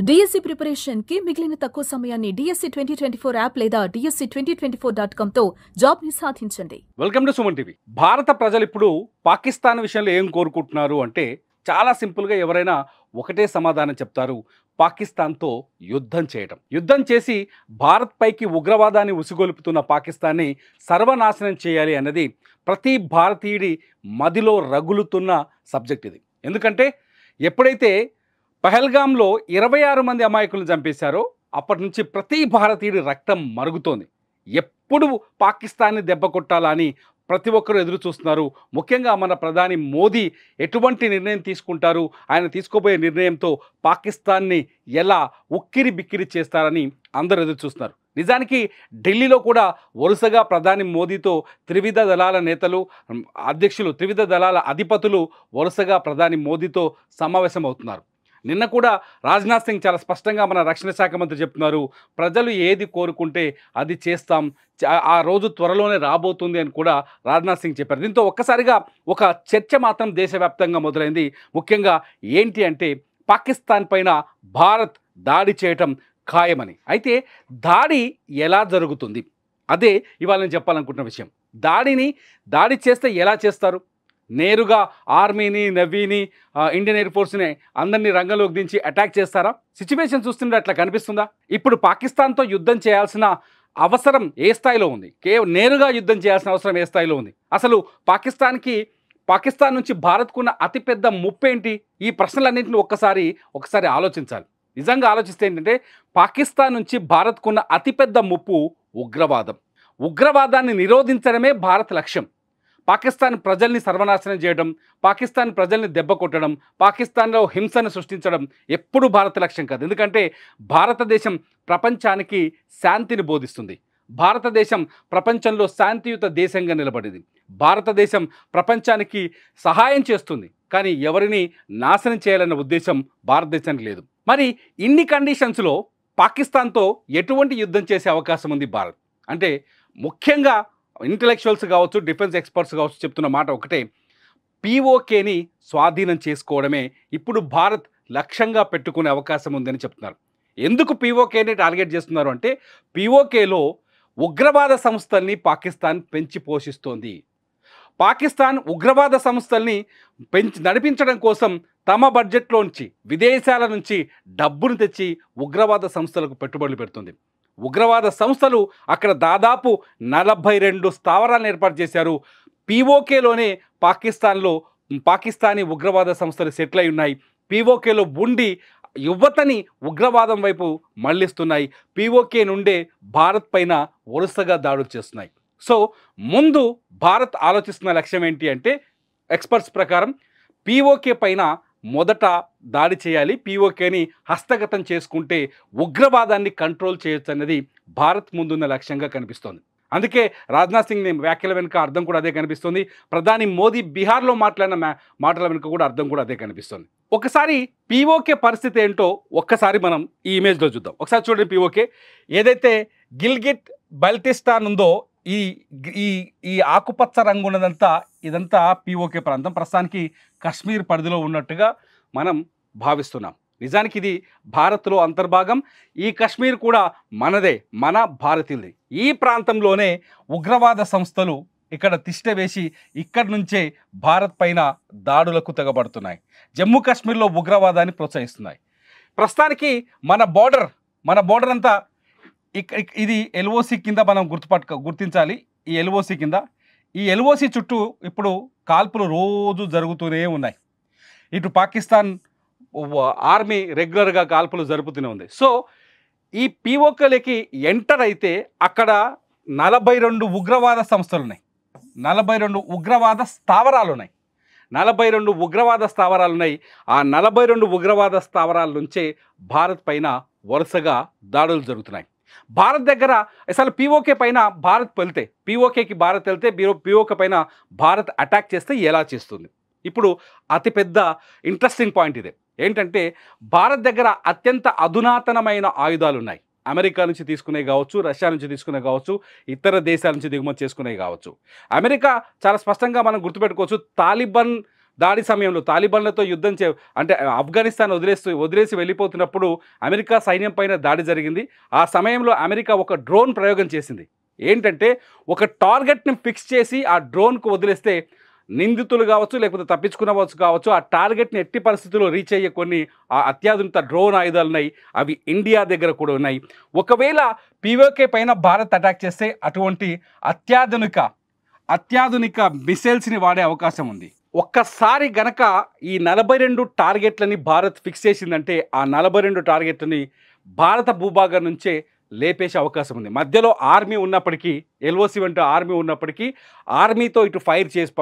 DSC preparation కి మిగిలిన తక్కువ సమయాన్ని డిఎస్సి 2024 యాప్ లేదా DSC2024.com తో జాబ్ ని సాధించండి. Welcome to Suman TV. భారత ప్రజలు ఇప్పుడు పాకిస్తాన్ విషయంలో ఏం కోరుకుంటున్నారు అంటే చాలా సింపుల్గా ఎవరైనా ఒకటే సమాధానం చెప్తారు, పాకిస్తాన్తో యుద్ధం చేయటం. యుద్ధం చేసి భారత్ పైకి ఉగ్రవాదాన్ని ఉసిగొలుపుతున్న పాకిస్తాన్ని సర్వనాశనం చేయాలి అన్నది ప్రతి భారతీయుడి మదిలో రగులుతున్న సబ్జెక్ట్ ఇది. ఎందుకంటే ఎప్పుడైతే పహల్గాంలో 26 మంది అమాయకులను చంపేశారో అప్పటి నుంచి ప్రతి భారతీయుడి రక్తం మరుగుతోంది. ఎప్పుడు పాకిస్తాన్ని దెబ్బ కొట్టాలా అని ప్రతి ఒక్కరూ ఎదురు చూస్తున్నారు. ముఖ్యంగా మన ప్రధాని మోదీ ఎటువంటి నిర్ణయం తీసుకుంటారు, ఆయన తీసుకోబోయే నిర్ణయంతో పాకిస్తాన్ని ఎలా ఉక్కిరి బిక్కిరి చేస్తారని అందరూ ఎదురు చూస్తున్నారు. నిజానికి ఢిల్లీలో కూడా వరుసగా ప్రధాని మోదీతో త్రివిధ దళాల నేతలు, అధ్యక్షులు, త్రివిధ దళాల అధిపతులు వరుసగా ప్రధాని మోదీతో సమావేశం అవుతున్నారు. నిన్న కూడా రాజ్నాథ్ సింగ్ చాలా స్పష్టంగా మన రక్షణ శాఖ మంత్రి చెప్తున్నారు, ప్రజలు ఏది కోరుకుంటే అది చేస్తాం, ఆ రోజు త్వరలోనే రాబోతుంది అని కూడా రాజ్నాథ్ సింగ్ చెప్పారు. దీంతో ఒక్కసారిగా ఒక చర్చ మాత్రం దేశవ్యాప్తంగా మొదలైంది. ముఖ్యంగా ఏంటి అంటే పాకిస్తాన్ పైన భారత్ దాడి చేయటం ఖాయమని. అయితే దాడి ఎలా జరుగుతుంది అదే ఇవాళ నేను చెప్పాలనుకుంటున్న విషయం. దాడి చేస్తే ఎలా చేస్తారు? నేరుగా ఆర్మీని, నేవీని, ఇండియన్ ఎయిర్ ఫోర్స్ని అందరినీ రంగంలోకి దించి అటాక్ చేస్తారా? సిచ్యువేషన్ చూస్తుంటే అట్లా కనిపిస్తుందా? ఇప్పుడు పాకిస్తాన్తో యుద్ధం చేయాల్సిన అవసరం ఏ స్థాయిలో ఉంది? నేరుగా యుద్ధం చేయాల్సిన అవసరం ఏ స్థాయిలో ఉంది? అసలు పాకిస్తాన్ నుంచి భారత్కున్న అతిపెద్ద ముప్పు ఏంటి? ఈ ప్రశ్నలన్నింటినీ ఒకసారి ఆలోచించాలి. నిజంగా ఆలోచిస్తే ఏంటంటే పాకిస్తాన్ నుంచి భారత్కున్న అతిపెద్ద ముప్పు ఉగ్రవాదాన్ని నిరోధించడమే భారత్ లక్ష్యం. పాకిస్తాన్ ప్రజల్ని సర్వనాశనం చేయడం, పాకిస్తాన్ ప్రజల్ని దెబ్బ కొట్టడం, పాకిస్తాన్లో హింసను సృష్టించడం ఎప్పుడు భారత లక్ష్యం కాదు. ఎందుకంటే భారతదేశం ప్రపంచానికి శాంతిని బోధిస్తుంది. భారతదేశం ప్రపంచంలో శాంతియుత దేశంగా నిలబడింది. భారతదేశం ప్రపంచానికి సహాయం చేస్తుంది, కానీ ఎవరిని నాశనం చేయాలన్న ఉద్దేశం భారతదేశానికి లేదు. మరి ఇన్ని కండిషన్స్లో పాకిస్తాన్తో ఎటువంటి యుద్ధం చేసే అవకాశం ఉంది భారత్ అంటే? ముఖ్యంగా ఇంటలెక్చువల్స్ కావచ్చు, డిఫెన్స్ ఎక్స్పర్ట్స్ కావచ్చు చెప్తున్న మాట ఒకటే, పీఓకేని స్వాధీనం చేసుకోవడమే ఇప్పుడు భారత్ లక్ష్యంగా పెట్టుకునే అవకాశం ఉందని చెప్తున్నారు. ఎందుకు పీఓకేని టార్గెట్ చేస్తున్నారు అంటే, పీఓకేలో ఉగ్రవాద సంస్థల్ని పాకిస్తాన్ పెంచి పోషిస్తోంది. పాకిస్తాన్ ఉగ్రవాద సంస్థల్ని నడిపించడం కోసం తమ బడ్జెట్లోంచి, విదేశాల నుంచి డబ్బును తెచ్చి ఉగ్రవాద సంస్థలకు పెట్టుబడులు పెడుతుంది. ఉగ్రవాద సంస్థలు అక్కడ దాదాపు 42 స్థావరాలను ఏర్పాటు చేశారు. పీఓకేలోనే పాకిస్తానీ ఉగ్రవాద సంస్థలు సెటిల్ అయి ఉన్నాయి. పీఓకేలో ఉండి యువతని ఉగ్రవాదం వైపు మళ్లిస్తున్నాయి. పీఓకే నుండే భారత్ పైన వరుసగా దాడులు చేస్తున్నాయి. సో ముందు భారత్ ఆలోచిస్తున్న లక్ష్యం ఏంటి అంటే, ఎక్స్పర్ట్స్ ప్రకారం పీఓకే పైన మొదట దాడి చేయాలి. పీఓకేని హస్తగతం చేసుకుంటే ఉగ్రవాదాన్ని కంట్రోల్ చేయొచ్చు అన్నది భారత్ ముందున్న లక్ష్యంగా కనిపిస్తోంది. అందుకే రాజ్నాథ్ సింగ్ వ్యాఖ్యల వెనుక అర్థం కూడా అదే కనిపిస్తుంది. ప్రధాని మోదీ బీహార్లో మాట్లాడిన మాటల వెనుక కూడా అర్థం కూడా అదే కనిపిస్తుంది. ఒకసారి పీఓకే పరిస్థితి ఏంటో ఒక్కసారి మనం ఈ ఇమేజ్లో చూద్దాం. ఒకసారి చూడండి. పీఓకే ఏదైతే గిల్గిట్ బల్టిస్తాన్ ఉందో, ఈ ఆకుపచ్చ రంగు ఉన్నదంతా ఇదంతా పీఓకే ప్రాంతం. ప్రస్తుతానికి కశ్మీర్ పరిధిలో ఉన్నట్టుగా మనం భావిస్తున్నాం. నిజానికి ఇది భారత్లో అంతర్భాగం. ఈ కశ్మీర్ కూడా మనదే, మన భారతీయులది. ఈ ప్రాంతంలోనే ఉగ్రవాద సంస్థలు ఇక్కడ తిష్ట వేసి ఇక్కడి నుంచే భారత్ పైన దాడులకు తెగబడుతున్నాయి. జమ్మూ కాశ్మీర్లో ఉగ్రవాదాన్ని ప్రోత్సహిస్తున్నాయి. ప్రస్తుతానికి మన బోర్డర్ అంతా ఇది ఎల్ఓసి కింద మనం గుర్తించాలి. ఈ ఎల్ఓసి కింద, ఈ ఎల్ఓసి చుట్టూ ఇప్పుడు కాల్పులు రోజు జరుగుతూనే ఉన్నాయి. ఇటు పాకిస్తాన్ ఆర్మీ రెగ్యులర్గా కాల్పులు జరుపుతూనే ఉంది. సో ఈ పీఓకేలకి ఎంటర్ అయితే అక్కడ 42 ఉగ్రవాద సంస్థలు ఉన్నాయి, 42 ఉగ్రవాద స్థావరాలు ఉన్నాయి. ఆ 42 ఉగ్రవాద స్థావరాల నుంచే భారత్ పైన వరుసగా దాడులు జరుగుతున్నాయి. భారత్ దగ్గర అసలు పీఓకే పైన పీఓకేకి భారత్ వెళ్తే పీఓకే పైన భారత్ అటాక్ చేస్తే ఎలా చేస్తుంది? ఇప్పుడు అతిపెద్ద ఇంట్రెస్టింగ్ పాయింట్ ఇదే. ఏంటంటే భారత్ దగ్గర అత్యంత అధునాతనమైన ఆయుధాలు ఉన్నాయి. అమెరికా నుంచి తీసుకునే కావచ్చు, రష్యా నుంచి తీసుకునే కావచ్చు, ఇతర దేశాల నుంచి దిగుమతి చేసుకునే కావచ్చు. అమెరికా చాలా స్పష్టంగా మనం గుర్తుపెట్టుకోవచ్చు, దాడి సమయంలో తాలిబాన్లతో యుద్ధం అంటే ఆఫ్ఘనిస్తాన్ వదిలేసి వెళ్ళిపోతున్నప్పుడు అమెరికా సైన్యం పైన దాడి జరిగింది. ఆ సమయంలో అమెరికా ఒక డ్రోన్ ప్రయోగం చేసింది. ఏంటంటే ఒక టార్గెట్ని ఫిక్స్ చేసి ఆ డ్రోన్కు వదిలేస్తే నిందితులు కావచ్చు, లేకపోతే తప్పించుకునవచ్చు ఆ టార్గెట్ని ఎట్టి పరిస్థితుల్లో రీచ్ అయ్యే కొన్ని అత్యాధునిక డ్రోన్ ఆయుధాలు ఉన్నాయి. అవి ఇండియా దగ్గర కూడా ఉన్నాయి. ఒకవేళ పీఓకే పైన భారత్ అటాక్ చేస్తే అటువంటి అత్యాధునిక మిసైల్స్ని వాడే అవకాశం ఉంది. ఒక్కసారి గనక ఈ 42 టార్గెట్లని భారత్ ఫిక్స్ చేసిందంటే ఆ 42 టార్గెట్లని భారత భూభాగం నుంచే లేపేసే అవకాశం ఉంది. మధ్యలో ఆర్మీ ఉన్నప్పటికీ, ఎల్ఓసి వంటి ఆర్మీ ఉన్నప్పటికీ ఆర్మీతో ఇటు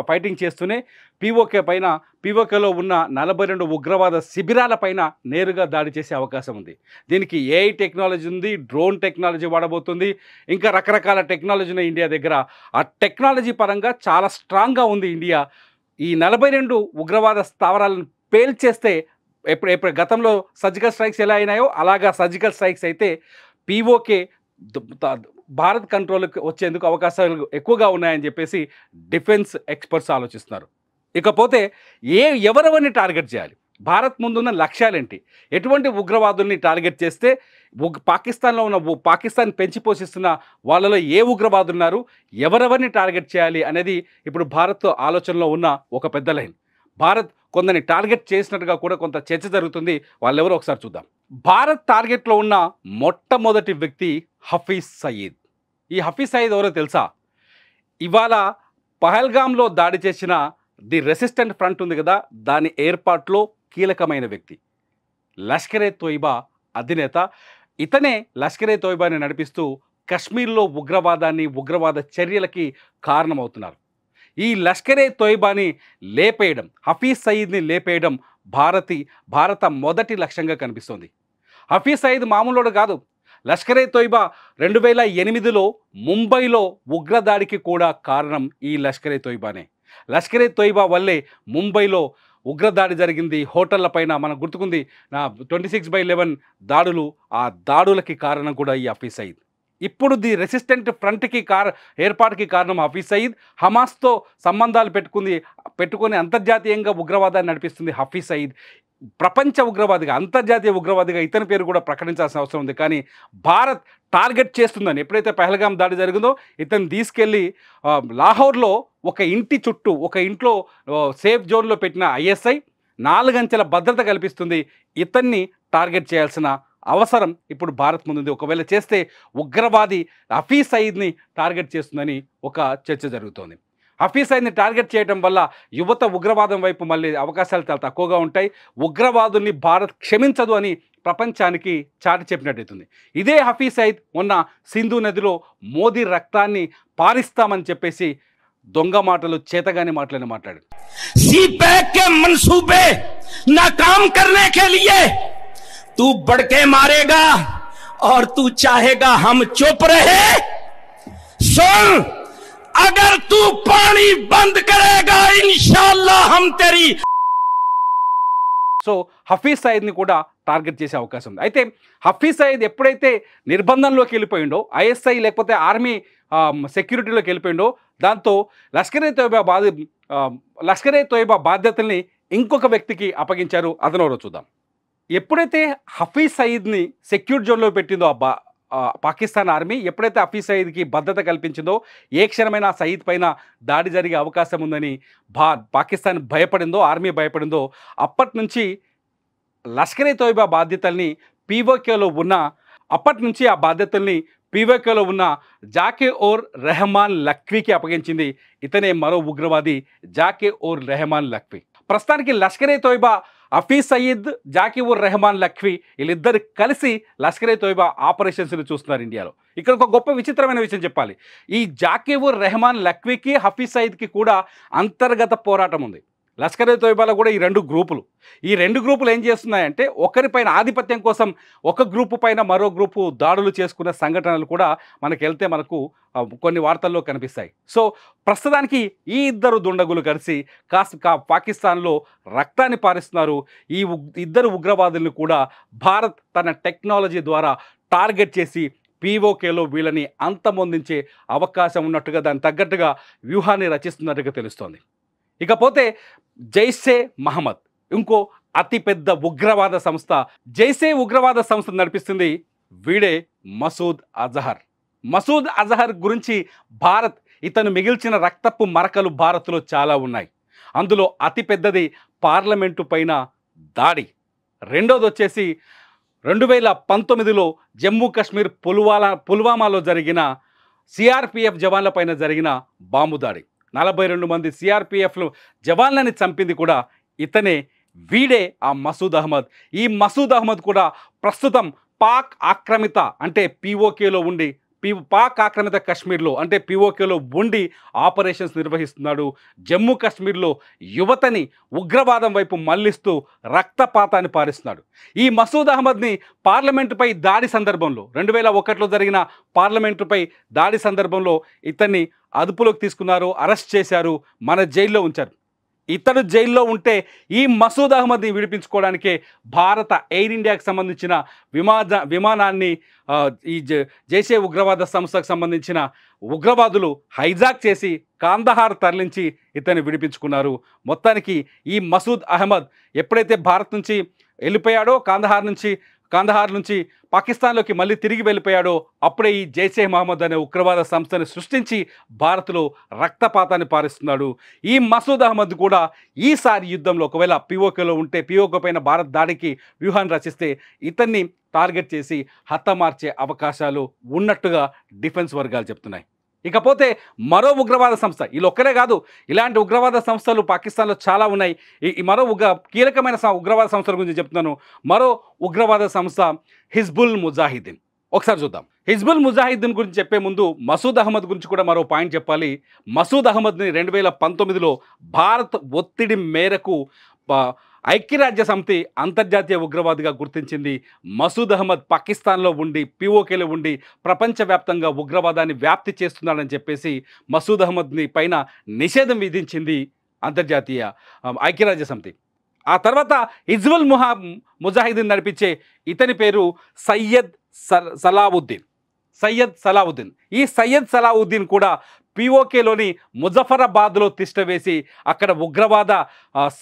ఫైటింగ్ చేస్తూనే పీఓకేలో ఉన్న 42 ఉగ్రవాద శిబిరాల పైన నేరుగా దాడి చేసే అవకాశం ఉంది. దీనికి ఏఐ టెక్నాలజీ ఉంది, డ్రోన్ టెక్నాలజీ వాడబోతుంది, ఇంకా రకరకాల టెక్నాలజీ ఉన్నాయి ఇండియా దగ్గర. ఆ టెక్నాలజీ పరంగా చాలా స్ట్రాంగ్గా ఉంది ఇండియా. ఈ 42 ఉగ్రవాద స్థావరాలను పేల్చేస్తే ఎప్పుడు గతంలో సర్జికల్ స్ట్రైక్స్ ఎలా అయినాయో అలాగా సర్జికల్ స్ట్రైక్స్ అయితే పీఓకే భారత్ కంట్రోల్కి వచ్చేందుకు అవకాశాలు ఎక్కువగా ఉన్నాయని చెప్పేసి డిఫెన్స్ ఎక్స్పర్ట్స్ ఆలోచిస్తున్నారు. ఇకపోతే ఎవరెవరిని టార్గెట్ చేయాలి, భారత్ ముందున్న లక్ష్యాలేంటి, ఎటువంటి ఉగ్రవాదుల్ని టార్గెట్ చేస్తే పాకిస్తాన్లో ఉన్న పాకిస్తాన్ పెంచి పోషిస్తున్న వాళ్ళలో ఏ ఉగ్రవాదులు ఉన్నారు, ఎవరెవరిని టార్గెట్ చేయాలి అనేది ఇప్పుడు భారత్ ఆలోచనలో ఉన్న ఒక పెద్ద లైన్. భారత్ కొందరిని టార్గెట్ చేసినట్టుగా కూడా కొంత చర్చ జరుగుతుంది. వాళ్ళెవరో ఒకసారి చూద్దాం. భారత్ టార్గెట్లో ఉన్న మొట్టమొదటి వ్యక్తి హఫీజ్ సయీద్. ఈ హఫీజ్ సయీద్ ఎవరో తెలుసా? ఇవాళ పహల్గామ్లో దాడి చేసిన ది రెసిస్టెంట్ ఫ్రంట్ ఉంది కదా, దాని ఏర్పాట్లో కీలకమైన వ్యక్తి. లష్కరే తోయిబా అధినేత. ఇతనే లష్కరే తోయిబాని నడిపిస్తూ కశ్మీర్లో ఉగ్రవాద చర్యలకి కారణమవుతున్నారు. ఈ లష్కరే తోయిబాని లేపేయడం, హఫీజ్ సయీద్ని లేపేయడం భారత మొదటి లక్ష్యంగా కనిపిస్తోంది. హఫీజ్ సయీద్ మామూలుడు కాదు. లష్కరే తోయిబా 2008లో ముంబైలో ఉగ్రదాడికి కూడా కారణం ఈ లష్కరే తోయిబానే. లష్కరే తోయిబా వల్లే ముంబైలో ఉగ్రదాడి జరిగింది. హోటళ్ల పైన మనకు గుర్తుకుంది 26/11 దాడులు. ఆ దాడులకి కారణం కూడా ఈ హఫీజ్ సయీద్. ఇప్పుడు ది రెసిస్టెంట్ ఫ్రంట్కి ఏర్పాటుకి కారణం హఫీజ్ సయీద్. హమాస్తో సంబంధాలు పెట్టుకొని అంతర్జాతీయంగా ఉగ్రవాదాన్ని నడిపిస్తుంది హఫీజ్ సయీద్. ప్రపంచ ఉగ్రవాదిగా, అంతర్జాతీయ ఉగ్రవాదిగా ఇతని పేరు కూడా ప్రకటించాల్సిన అవసరం ఉంది. కానీ భారత్ టార్గెట్ చేస్తుందని, ఎప్పుడైతే పహల్గామ్ దాడి జరిగిందో ఇతను తీసుకెళ్ళి లాహోర్లో ఒక ఇంట్లో సేఫ్ జోన్లో పెట్టిన ఐఎస్ఐ 4 అంచెల భద్రత కల్పిస్తుంది. ఇతన్ని టార్గెట్ చేయాల్సిన అవసరం ఇప్పుడు భారత్ ముందుంది. ఒకవేళ చేస్తే ఉగ్రవాది హఫీజ్ సయీద్ని టార్గెట్ చేస్తుందని ఒక చర్చ జరుగుతోంది. హఫీజ్ సయీద్ని టార్గెట్ చేయడం వల్ల యువత ఉగ్రవాదం వైపు మళ్ళీ అవకాశాలు చాలా తక్కువగా ఉంటాయి. ఉగ్రవాదుల్ని భారత్ క్షమించదు అని ప్రపంచానికి చాటి చెప్పినట్టయితుంది. ఇదే హఫీజ్ సయీద్ మొన్న సింధు నదిలో మోదీ రక్తాన్ని పారిస్తామని చెప్పేసి దొంగ మాటలు, చేతగాని మాటలని మాట్లాడాడు. सीपैक के मंसूबे नाकाम करने के लिए तू बढ़ के मारेगा और तू चाहेगा हम चुप रहे। सुन, अगर तू पानी बंद करेगा इंशाअल्लाह हम तेरी. సో హఫీజ్ సయీద్ని కూడా టార్గెట్ చేసే అవకాశం ఉంది. అయితే హఫీజ్ సయీద్ ఎప్పుడైతే నిర్బంధంలోకి వెళ్ళిపోయిండో, ఐఎస్ఐ లేకపోతే ఆర్మీ సెక్యూరిటీలోకి వెళ్ళిపోయిండో, దాంతో లష్కరే తోయిబా బాధ్యతల్ని ఇంకొక వ్యక్తికి అప్పగించారు. అతనెవరో చూద్దాం. ఎప్పుడైతే హఫీజ్ సయీద్ని సెక్యూర్ జోన్లో పెట్టిందో పాకిస్తాన్ ఆర్మీ, ఎప్పుడైతే హఫీజ్ సయీద్కి భద్రత కల్పించిందో, ఏ క్షణమైనా సయీద్ పైన దాడి జరిగే అవకాశం ఉందని పాకిస్తాన్ భయపడిందో, ఆర్మీ భయపడిందో, అప్పటి నుంచి లష్కరే తోయిబా బాధ్యతల్ని పీఓకేలో ఉన్న జాకే ఓర్ రెహమాన్ లఖ్వీకి అప్పగించింది. ఇతనే మరో ఉగ్రవాది జాకే ఓర్ రెహమాన్ లఖ్వీ. ప్రస్తుతానికి లష్కరే తోయిబా, హఫీజ్ సయీద్, జాకీ ఉర్ రెహమాన్ లఖ్వీ వీళ్ళిద్దరు కలిసి లష్కరే తోయిబా ఆపరేషన్స్ని చూస్తున్నారు ఇండియాలో. ఇక్కడ ఒక గొప్ప విచిత్రమైన విషయం చెప్పాలి. ఈ జాకీ ఉర్ రెహమాన్ లఖ్వీకి, హఫీజ్ సయీద్కి కూడా అంతర్గత పోరాటం ఉంది. లష్కరే తోయిబాలో కూడా ఈ రెండు గ్రూపులు ఏం చేస్తున్నాయంటే, ఒకరిపైన ఆధిపత్యం కోసం ఒక గ్రూపు పైన మరో గ్రూపు దాడులు చేసుకున్న సంఘటనలు కూడా మనకు కొన్ని వార్తల్లో కనిపిస్తాయి. సో ప్రస్తుతానికి ఈ ఇద్దరు దుండగులు కలిసి పాకిస్తాన్లో రక్తాన్ని పారిస్తున్నారు. ఈ ఇద్దరు ఉగ్రవాదులను కూడా భారత్ తన టెక్నాలజీ ద్వారా టార్గెట్ చేసి పీఓకేలో వీళ్ళని అంతమొందించే అవకాశం ఉన్నట్టుగా, దానికి తగ్గట్టుగా వ్యూహాన్ని రచిస్తున్నట్టుగా తెలుస్తోంది. ఇకపోతే జైషే మహమ్మద్ ఇంకో అతిపెద్ద ఉగ్రవాద సంస్థ. జైషే ఉగ్రవాద సంస్థ నడిపిస్తుంది వీడే మసూద్ అజహర్. మసూద్ అజహర్ గురించి భారత్, ఇతను మిగిల్చిన రక్తపు మరకలు భారత్లో చాలా ఉన్నాయి. అందులో అతిపెద్దది పార్లమెంటు పైన దాడి. రెండోది వచ్చేసి 2019లో జమ్మూ కాశ్మీర్ పుల్వామాలో జరిగిన సిఆర్పిఎఫ్ జవాన్ల పైన జరిగిన బాంబు దాడి. 42 మంది సిఆర్పిఎఫ్లు జవాన్లని చంపింది కూడా ఇతనే, వీడే ఆ మసూద్ అహ్మద్. ఈ మసూద్ అహ్మద్ కూడా ప్రస్తుతం పాక్ ఆక్రమిత అంటే పీఓకేలో ఉండి, పాక్ ఆక్రమిత కాశ్మీర్లో అంటే పీఓకేలో ఉండి ఆపరేషన్స్ నిర్వహిస్తున్నాడు. జమ్మూ కాశ్మీర్లో యువతని ఉగ్రవాదం వైపు మళ్లిస్తూ రక్తపాతాన్ని పారిస్తున్నాడు. ఈ మసూద్ అహ్మద్ని పార్లమెంటుపై దాడి సందర్భంలో 2001లో జరిగిన పార్లమెంటుపై దాడి సందర్భంలో ఇతన్ని అదుపులోకి తీసుకున్నారు, అరెస్ట్ చేశారు, మన జైల్లో ఉంచారు. ఇతడు జైల్లో ఉంటే ఈ మసూద్ అహ్మద్ని విడిపించుకోవడానికే భారత ఎయిర్ ఇండియాకి సంబంధించిన విమానాన్ని ఈ జైషే ఉగ్రవాద సంస్థకు సంబంధించిన ఉగ్రవాదులు హైజాక్ చేసి కాందహార్ తరలించి ఇతన్ని విడిపించుకున్నారు. మొత్తానికి ఈ మసూద్ అహ్మద్ ఎప్పుడైతే భారత్ నుంచి వెళ్ళిపోయాడో, కాందహార్ నుంచి పాకిస్తాన్లోకి మళ్ళీ తిరిగి వెళ్ళిపోయాడో అప్పుడే ఈ జైషే మహమ్మద్ అనే ఉగ్రవాద సంస్థని సృష్టించి భారత్లో రక్తపాతాన్ని పారిస్తున్నాడు. ఈ మసూద్ అహ్మద్ కూడా ఈసారి యుద్ధంలో ఒకవేళ పీఓకేలో ఉంటే, పీఓకే పైన భారత్ దాడికి వ్యూహాన్ని రచిస్తే ఇతన్ని టార్గెట్ చేసి హతమార్చే అవకాశాలు ఉన్నట్టుగా డిఫెన్స్ వర్గాలు చెప్తున్నాయి. ఇకపోతే మరో ఉగ్రవాద సంస్థ, వీళ్ళు ఒక్కరే కాదు, ఇలాంటి ఉగ్రవాద సంస్థలు పాకిస్తాన్లో చాలా ఉన్నాయి. ఈ మరో కీలకమైన ఉగ్రవాద సంస్థల గురించి చెప్తున్నాను. మరో ఉగ్రవాద సంస్థ హిజ్బుల్ ముజాహిద్దీన్. ఒకసారి చూద్దాం. హిజ్బుల్ ముజాహిద్దీన్ గురించి చెప్పే ముందు మసూద్ అహ్మద్ గురించి కూడా మరో పాయింట్ చెప్పాలి. మసూద్ అహ్మద్ని 2019లో భారత్ ఒత్తిడి మేరకు ఐక్యరాజ్య సమితి అంతర్జాతీయ ఉగ్రవాదిగా గుర్తించింది. మసూద్ అహ్మద్ పాకిస్తాన్లో ఉండి, పీఓకేలో ఉండి ప్రపంచవ్యాప్తంగా ఉగ్రవాదాన్ని వ్యాప్తి చేస్తున్నాడని చెప్పేసి మసూద్ అహ్మద్ని పైన నిషేధం విధించింది అంతర్జాతీయ ఐక్యరాజ్య సమితి. ఆ తర్వాత హిజ్బుల్ ముజాహిద్దీన్ నడిపించే ఇతని పేరు సయ్యద్ సలావుద్దీన్. ఈ సయ్యద్ సలావుద్దీన్ కూడా పీఓకేలోని ముజఫరాబాద్లో తిష్టవేసి అక్కడ ఉగ్రవాద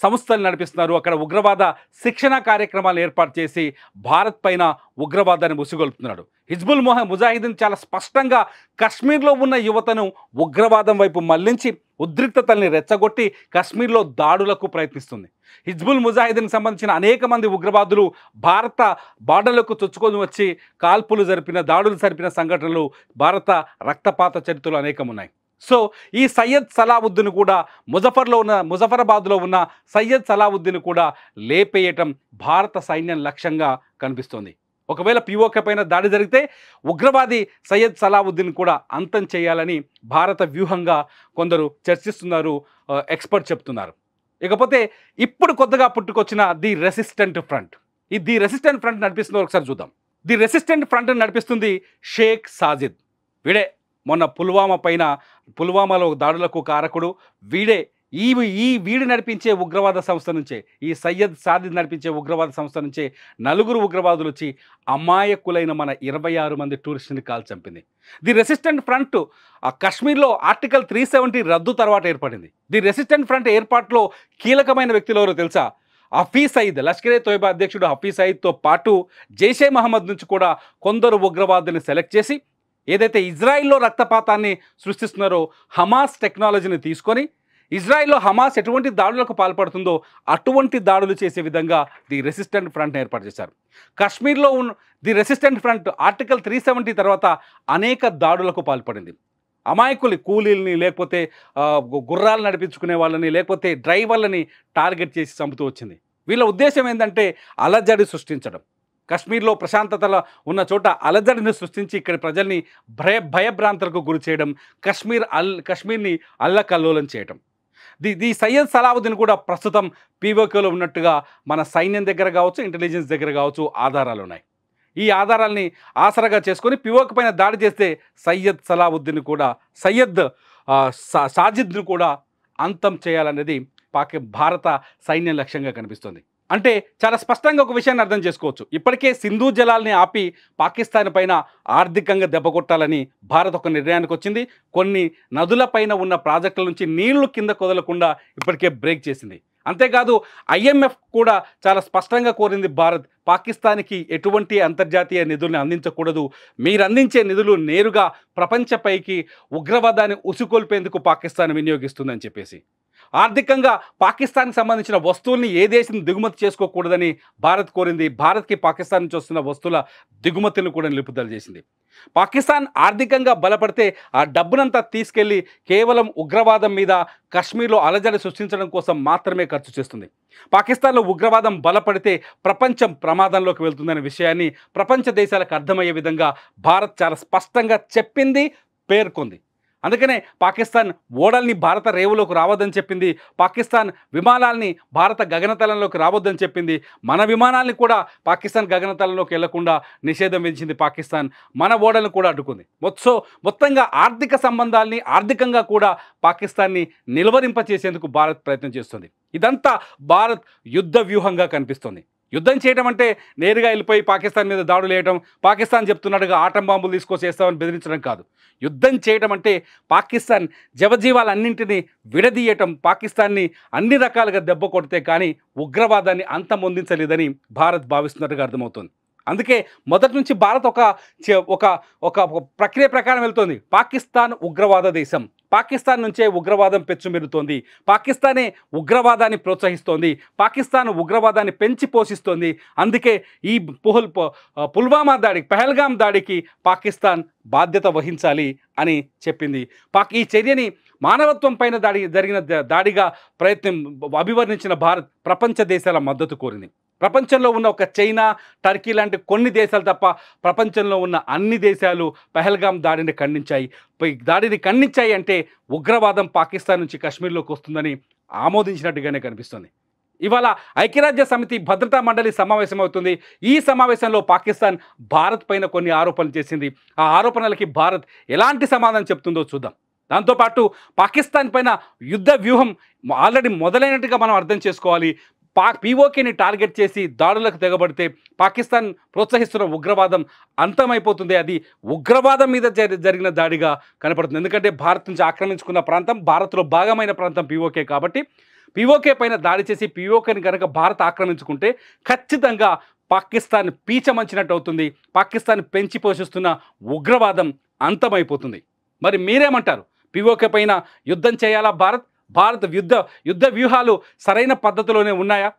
సంస్థలు నడిపిస్తున్నారు. అక్కడ ఉగ్రవాద శిక్షణ కార్యక్రమాలు ఏర్పాటు చేసి భారత్ పైన ఉగ్రవాదాన్ని ముసుగొల్పుతున్నాడు. హిజ్బుల్ ముజాహిద్దీన్ చాలా స్పష్టంగా కశ్మీర్లో ఉన్న యువతను ఉగ్రవాదం వైపు మళ్లించి ఉద్రిక్తతల్ని రెచ్చగొట్టి కశ్మీర్లో దాడులకు ప్రయత్నిస్తుంది. హిజ్బుల్ ముజాహిద్దీన్కి సంబంధించిన అనేక మంది ఉగ్రవాదులు భారత బార్డర్లకు చొచ్చుకొని వచ్చి దాడులు జరిపిన సంఘటనలు భారత రక్తపాత చరిత్రలో అనేకం ఉన్నాయి. సో ఈ సయ్యద్ సలావుద్దీన్ కూడా ముజఫరాబాద్లో ఉన్న సయ్యద్ సలావుద్దీన్ కూడా లేపేయటం భారత సైన్యం లక్ష్యంగా కనిపిస్తోంది. ఒకవేళ పీఓకే పైన దాడి జరిగితే ఉగ్రవాది సయ్యద్ సలావుద్దీన్ కూడా అంతం చేయాలని భారత వ్యూహంగా కొందరు చర్చిస్తున్నారు, ఎక్స్పర్ట్ చెప్తున్నారు. ఇకపోతే ఇప్పుడు కొత్తగా పుట్టుకొచ్చిన ది రెసిస్టెంట్ ఫ్రంట్. ఈ ది రెసిస్టెంట్ ఫ్రంట్ నడిపిస్తుందో ఒకసారి చూద్దాం. ది రెసిస్టెంట్ ఫ్రంట్ నడిపిస్తుంది షేక్ సాజిద్. వీడే మొన్న పుల్వామాలో దాడులకు కారకుడు. వీడు నడిపించే ఉగ్రవాద సంస్థ నుంచే, ఈ సయ్యద్ సాజిద్ నడిపించే ఉగ్రవాద సంస్థ నుంచే 4 ఉగ్రవాదులు వచ్చి అమాయకులైన మన 26 మంది టూరిస్టుని కాల్ చంపింది. ది రెసిస్టెంట్ ఫ్రంట్ ఆ కశ్మీర్లో ఆర్టికల్ 370 రద్దు తర్వాత ఏర్పడింది. ది రెసిస్టెంట్ ఫ్రంట్ ఏర్పాటులో కీలకమైన వ్యక్తులు ఎవరో తెలుసా? హఫీజ్ సయీద్, లష్కరే తోయిబా అధ్యక్షుడు హఫీజ్ సయీద్తో పాటు జైషే మహమ్మద్ నుంచి కూడా కొందరు ఉగ్రవాదుల్ని సెలెక్ట్ చేసి ఏదైతే ఇజ్రాయిల్లో రక్తపాతాన్ని సృష్టిస్తున్నారో హమాస్ టెక్నాలజీని తీసుకొని ఇజ్రాయిల్లో హమాస్ ఎటువంటి దాడులకు పాల్పడుతుందో అటువంటి దాడులు చేసే విధంగా ది రెసిస్టెంట్ ఫ్రంట్ ఏర్పాటు చేశారు. కశ్మీర్లో ఉన్న ది రెసిస్టెంట్ ఫ్రంట్ ఆర్టికల్ 370 తర్వాత అనేక దాడులకు పాల్పడింది. అమాయకులు కూలీల్ని, లేకపోతే గుర్రాలు నడిపించుకునే వాళ్ళని, లేకపోతే డ్రైవర్లని టార్గెట్ చేసి చంపుతూ వచ్చింది. వీళ్ళ ఉద్దేశం ఏంటంటే అలజడి సృష్టించడం. కశ్మీర్లో ప్రశాంతతలో ఉన్న చోట అలజడిని సృష్టించి ఇక్కడ ప్రజల్ని భయభ్రాంతులకు గురి చేయడం, కశ్మీర్ని అల్లకల్లోలం చేయడం. ది సయ్యద్ సలావుద్దీన్ కూడా ప్రస్తుతం పీఓకేలో ఉన్నట్టుగా మన సైన్యం దగ్గర కావచ్చు, ఇంటెలిజెన్స్ దగ్గర కావచ్చు ఆధారాలు ఉన్నాయి. ఈ ఆధారాల్ని ఆసరాగా చేసుకొని పీఓకే పైన దాడి చేస్తే సయ్యద్ సలావుద్దీన్ కూడా, సాజిద్ను కూడా అంతం చేయాలనేది భారత సైన్యం లక్ష్యంగా కనిపిస్తుంది. అంటే చాలా స్పష్టంగా ఒక విషయాన్ని అర్థం చేసుకోవచ్చు. ఇప్పటికే సింధు జలాల్ని ఆపి పాకిస్తాన్ పైన ఆర్థికంగా దెబ్బ కొట్టాలని భారత్ ఒక నిర్ణయానికి వచ్చింది. కొన్ని నదుల పైన ఉన్న ప్రాజెక్టుల నుంచి నీళ్లు కింద కొదలకుండా ఇప్పటికే బ్రేక్ చేసింది. అంతేకాదు IMF కూడా చాలా స్పష్టంగా కోరింది భారత్ పాకిస్తాన్కి ఎటువంటి అంతర్జాతీయ నిధుల్ని అందించకూడదు, మీరు అందించే నిధులు నేరుగా ప్రపంచపైకి ఉగ్రవాదాన్ని ఉసుకొల్పేందుకు పాకిస్తాన్ వినియోగిస్తుందని చెప్పేసి. ఆర్థికంగా పాకిస్తాన్కి సంబంధించిన వస్తువుల్ని ఏ దేశం దిగుమతి చేసుకోకూడదని భారత్ కోరింది. భారత్కి పాకిస్తాన్ నుంచి వస్తున్న వస్తువుల దిగుమతులను కూడా నిలుపుదల చేసింది. పాకిస్తాన్ ఆర్థికంగా బలపడితే ఆ డబ్బునంతా తీసుకెళ్లి కేవలం ఉగ్రవాదం మీద, కశ్మీర్లో అలజడి సృష్టించడం కోసం మాత్రమే ఖర్చు చేస్తుంది. పాకిస్తాన్లో ఉగ్రవాదం బలపడితే ప్రపంచం ప్రమాదంలోకి వెళ్తుందనే విషయాన్ని ప్రపంచ దేశాలకు అర్థమయ్యే విధంగా భారత్ చాలా స్పష్టంగా చెప్పింది, పేర్కొంది. అందుకనే పాకిస్తాన్ ఓడల్ని భారత రేవులోకి రావద్దని చెప్పింది, పాకిస్తాన్ విమానాల్ని భారత గగనతలంలోకి రావద్దని చెప్పింది, మన విమానాల్ని కూడా పాకిస్తాన్ గగనతలంలోకి వెళ్లకుండా నిషేధం విధించింది పాకిస్తాన్, మన ఓడలను కూడా అడ్డుకుంది. మొత్తంగా ఆర్థిక సంబంధాల్ని, ఆర్థికంగా కూడా పాకిస్తాన్ని నిలువరింపచేసేందుకు భారత్ ప్రయత్నం చేస్తుంది. ఇదంతా భారత్ యుద్ధ వ్యూహంగా కనిపిస్తుంది. యుద్ధం చేయడం అంటే నేరుగా వెళ్ళిపోయి పాకిస్తాన్ మీద దాడులు వేయడం, పాకిస్తాన్ చెప్తున్నట్టుగా ఆటం బాంబులు తీసుకొచ్చేస్తామని బెదిరించడం కాదు. యుద్ధం చేయడం అంటే పాకిస్తాన్ జవజీవాలన్నింటినీ విడదీయటం, పాకిస్తాన్ని అన్ని రకాలుగా దెబ్బ కొడితే కానీ ఉగ్రవాదాన్ని అంతమొందించలేదని భారత్ భావిస్తున్నట్టుగా అర్థమవుతుంది. అందుకే మొదటి నుంచి భారత్ ఒక ప్రక్రియ ప్రకారం వెళ్తోంది. పాకిస్తాన్ ఉగ్రవాద దేశం, పాకిస్తాన్ నుంచే ఉగ్రవాదం పెచ్చుమెరుతోంది, పాకిస్తానే ఉగ్రవాదాన్ని ప్రోత్సహిస్తోంది, పాకిస్తాన్ ఉగ్రవాదాన్ని పెంచి పోషిస్తోంది. అందుకే ఈ పుల్వామా దాడికి, పెహల్గాం దాడికి పాకిస్తాన్ బాధ్యత వహించాలి అని చెప్పింది. ఈ చర్యని మానవత్వం పైన జరిగిన దాడిగా అభివర్ణించిన భారత్ ప్రపంచ దేశాల మద్దతు కోరింది. ప్రపంచంలో ఉన్న ఒక చైనా, టర్కీ లాంటి కొన్ని దేశాలు తప్ప ప్రపంచంలో ఉన్న అన్ని దేశాలు పెహల్గాం దాడిని ఖండించాయి అంటే ఉగ్రవాదం పాకిస్తాన్ నుంచి కశ్మీర్లోకి వస్తుందని ఆమోదించినట్టుగానే కనిపిస్తుంది. ఇవాళ ఐక్యరాజ్య సమితి భద్రతా మండలి సమావేశం అవుతుంది. ఈ సమావేశంలో పాకిస్తాన్ భారత్ పైన కొన్ని ఆరోపణలు చేసింది. ఆ ఆరోపణలకి భారత్ ఎలాంటి సమాధానం చెప్తుందో చూద్దాం. దాంతోపాటు పాకిస్తాన్ పైన యుద్ధ వ్యూహం ఆల్రెడీ మొదలైనట్టుగా మనం అర్థం చేసుకోవాలి. POKని టార్గెట్ చేసి దాడులకు తెగబడితే పాకిస్తాన్ ప్రోత్సహిస్తున్న ఉగ్రవాదం అంతమైపోతుంది. అది ఉగ్రవాదం మీద జరిగిన దాడిగా కనపడుతుంది. ఎందుకంటే భారత్ నుంచి ఆక్రమించుకున్న ప్రాంతం, భారత్లో భాగమైన ప్రాంతం POK కాబట్టి POK పైన దాడి చేసి POKని కనుక భారత్ ఆక్రమించుకుంటే ఖచ్చితంగా పాకిస్తాన్ పీచమంచినట్టు అవుతుంది. పాకిస్తాన్ పెంచి పోషిస్తున్న ఉగ్రవాదం అంతమైపోతుంది. మరి మీరేమంటారు? POK పైన యుద్ధం చేయాలా భారత్ యుద్ధ వ్యూహాలు సరైన పద్ధతిలోనే ఉన్నాయా?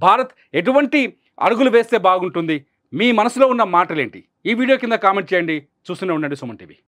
భారత్ ఎటువంటి అడుగులు వేస్తే బాగుంటుంది? మీ మనసులో ఉన్న మాటలేంటి? ఈ వీడియో కింద కామెంట్ చేయండి. చూస్తూనే ఉండండి సుమన్ టీవీ.